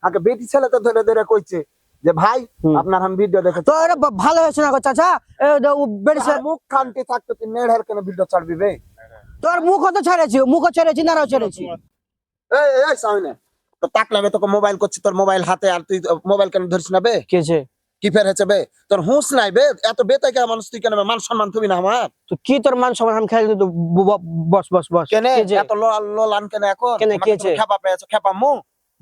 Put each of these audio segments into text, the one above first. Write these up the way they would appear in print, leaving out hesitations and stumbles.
আগে বেটি ছেলেতে ধরে ধরে কইছে যে ভাই আপনার আমি ভিডিও দেখেছি। তো এটা ভালো হয়েছে না গো চাচা? বেটি তোর মুখ খানটি থাকতো তুই নেড়ার কেন ভিডিও ছাড়বি বে? তোর মুখও তো ছেড়েছি নারাও ছেড়েছি। এই এই সামনে তো তাকলাবে তোকে মোবাইল করছি, তোর মোবাইল হাতে, আর তুই মোবাইল কেন ধরিস না বে? কেছে কি ফের হয়েছে বে? তোর হুঁশ নাই বে? এত বেতাই মানুষ তুই কেন বে? মান সম্মান তুমি না আমার তো কি তোর মান সম্মান আমি খেলে তো বস বস বস কেন কেছে এত লোলান কেন এখন? কেন আমাকে কেছে তুমি খেপা পেয়েছো, খেপা মু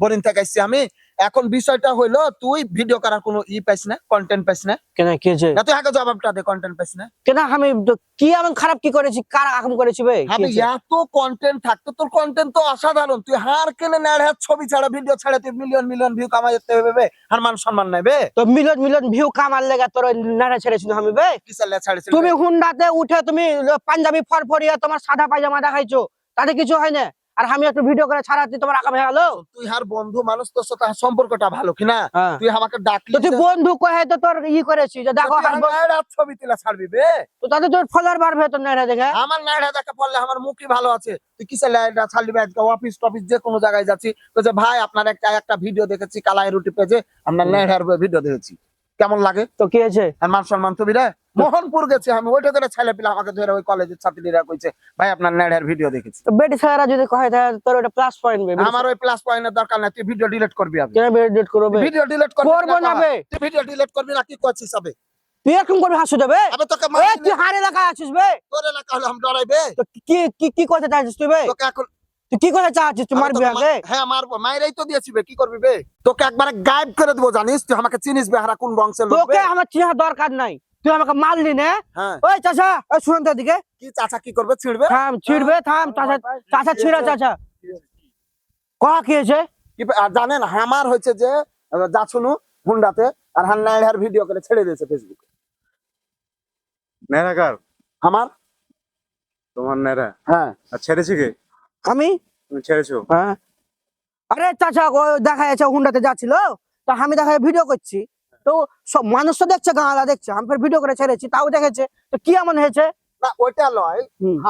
বোরিং থেকে আসছি আমি। এখন বিষয়টা হইলো তুই ভিডিও করার কোনো পাইস না, কন্টেন্ট পাইস না। কেন কেছে না তুই আগে জবাবটা দে, কন্টেন্ট পাইস না কেন? আমি কি এমন খারাপ কি করেছি? কার আকাম করেছি বে? আমি এত কন্টেন্ট থাকতো, তোর কন্টেন্ট তো অসাধারণ, তুই হার কেনে নেড়ে ছবি ছাড়া ভিডিও ছাড়া তুই মিলিয়ন মিলিয়ন ভিউ কামাই যেতে হবে, আর মান সম্মান নাই বে? তো মিলিয়ন মিলিয়ন ভিউ কামার লেগে তোর নাড়া ছেড়েছিল আমি বে? কিসের ছাড়েছিল? তুমি হুন্ডাতে উঠে তুমি পাঞ্জাবি ফরফরিয়া তোমার সাদা পায়জামা দেখাইছো, তাতে কিছু হয় না। আর আমি একটু ভিডিও করে ছাড়াতে তোমার আকাম হয়ে গেল। তুই হার বন্ধু মানুষ, তোর সাথে সম্পর্কটা ভালো কিনা? তুই আমাকে ডাকলি তো তুই বন্ধু কয়ে তো তোর করেছি যে দেখো ছবি তুলে ছাড়বি বে? তো তাতে তোর ফলোয়ার বাড়বে তোর নাড়া দেখে। আমার নাইড়া দেখা পড়লে আমার মুখই ভালো আছে, তুই কিসের নাইড়া ছাড়লি? আজকে অফিস টফিস যে কোনো জায়গায় যাচ্ছি তো ভাই আপনার একটা ভিডিও দেখেছি কালাই রুটি পেজে, আপনার নাইড়ার ভিডিও দেখেছি, কেমন লাগে? তো কি হয়েছে? আর মান সম্মান তুমি রে? মোহনপুর গেছি আমি, ওইটা করে ছেলে পিলা আমাকে ধরে ওই কলেজের ছাত্রীরা কইছে ভাই আপনার নাইড়ার ভিডিও দেখেছি। তো বেটি ছাড়া যদি কয় তোর ওটা প্লাস পয়েন্ট বে। আমার ওই প্লাস পয়েন্টের দরকার নাই, তুই ভিডিও ডিলিট করবি। আমি কেন ডিলিট করবে? ভিডিও ডিলিট করবো না বে। তুই ভিডিও ডিলিট করবি না কি করছিস? হবে তুই এরকম করবি হাসু দেবে? আমি তোকে তুই হারে এলাকায় আছিস বে? তোর এলাকা হলে আমি ডরাইবে? তো কি কি কি করতে চাচ্ছিস তুই বে? তোকে এখন তুই কি করতে চাচ্ছিস? তুই মারবি আগে? হ্যাঁ মারবো, মাইরাই তো দিয়েছি বে, কি করবি বে? তোকে একবারে গায়েব করে দেবো জানিস? তুই আমাকে চিনিস বে? হারা কোন বংশের লোক তোকে বে? আমার চিনা দরকার নাই, তুই আমাকে মারলি না। হ্যাঁ ওই চাচা ওই শুনুন তো দিকে কি চাচা কি করবে? ছিড়বে? থাম ছিড়বে থাম চাচা চাচা ছিড়া চাচা কয়া কি হয়েছে? কি আর জানেন আমার হয়েছে যে যা শুনু হুন্ডাতে আর হান্নাইহার ভিডিও করে ছেড়ে দিয়েছে ফেসবুকে। নেড়াকার আমার তোমার নেড়া? হ্যাঁ আর ছেড়েছি কে? আমি? তুমি ছেড়েছো? হ্যাঁ। আরে চাচা ও দেখা যাচ্ছে হুন্ডাতে যাচ্ছিল, তো আমি দেখা ভিডিও করছি, তো সব মানুষ তো দেখছে, গাঁলা দেখছে, আমি ফের ভিডিও করে ছেড়েছি, তাও দেখেছে, তো কি এমন হয়েছে? না ওইটা লয়,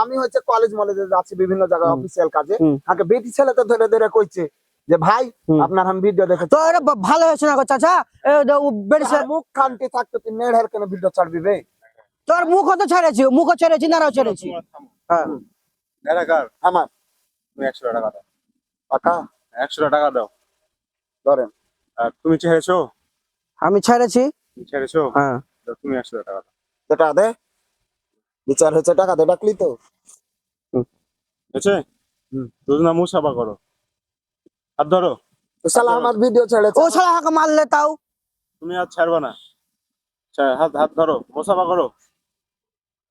আমি হচ্ছে কলেজ মলেজে যাচ্ছি বিভিন্ন জায়গায় অফিসিয়াল কাজে, আগে বেটি ছেলেতে ধরে ধরে কইছে যে ভাই আপনার আমি ভিডিও দেখেছি। তো এটা ভালো হয়েছে না গো চাচা? বেটি তোর মুখ খানটি থাকতো তুই নেড়ার কেন ভিডিও ছাড়বি বে? তোর মুখও তো ছেড়েছি নারাও ছেড়েছি। হ্যাঁ নেড়াকার আমার তুমি 100 টাকা দাও। টাকা 100 টাকা দাও। ধরেন। আর তুমি ছেড়েছো? আমি ছেড়েছি। তুমি ছেড়েছো? হ্যাঁ তো তুমি 100 টাকা দাও। সেটা দে, বিচার হচ্ছে টাকা দে, ডাকলি তো বুঝছে? তুই না মুখ সাফা করো, হাত ধরো। শালা আমার ভিডিও ছেড়েছে। ও শালা হাঁকে মারলে তাও তুমি হাত ছাড়বা না। হাত হাত ধরো, মুখ সাফা করো,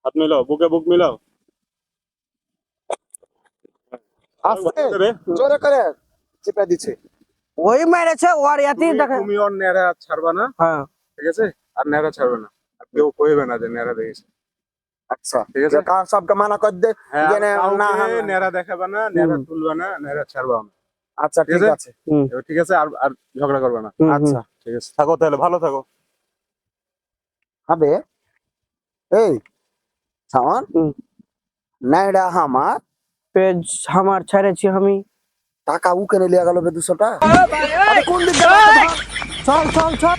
হাত মিলাও, বুকে বুক মিলাও। আস্তে জোরে করে চেপে দিচ্ছে। ওই মেরেছে ওর ইয়াতি দেখে। তুমি ওর নেড়া হাত ছাড়বা না, হ্যাঁ ঠিক আছে? আর নেড়া ছাড়বে না, আর কেউ কইবে না যে নেড়া দেখেছে। আচ্ছা ঠিক আছে? কার সবকে মানা কর দে হ্যাঁ, যে না কাউকে নেড়া দেখাবা না, নেড়া তুলবা না, নেড়া ছাড়বা না। আচ্ছা ঠিক আছে এবার ঠিক আছে? আর আর ঝগড়া করবে না। আচ্ছা ঠিক আছে, থাকো তাহলে, ভালো থাকো। হবে এই সামান নাইডা আমার পেজ আমার ছেড়েছি আমি। টাকা উকেনে লিয়ে গেল বে 200 টা। কোন দিক চল চল চল